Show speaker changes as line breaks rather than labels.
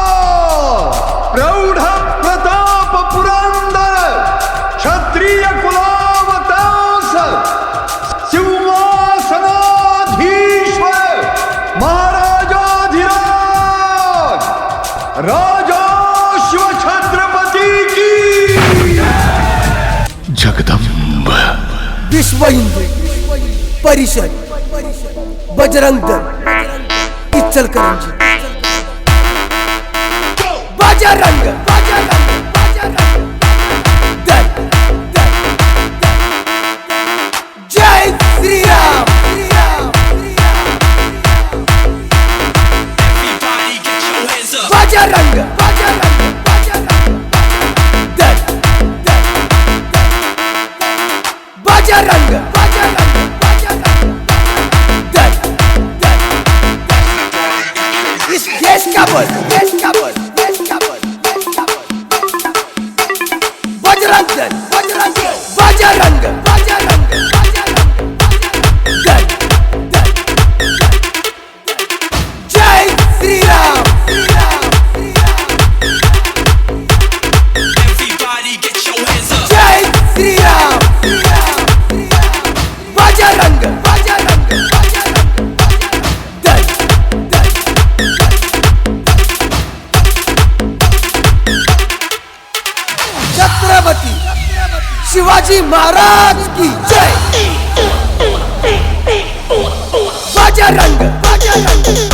महाराज प्रौढ प्रताप पुरंदर क्षत्रिय कुलावतांस सिंहासनाधीश्वर महाराजाधिराज राजा शिव छत्रपति की
जगदंब
विश्व हिंदू परिषद बजरंग दल इचलकरंजी बजरंग दल जय श्री राम बजरंग दल बजरंग इस देश का बल बजरंग दल जय श्री राम जय श्री राम बजरंग दल छत्रपति शिवाजी महाराज की जय बजरंग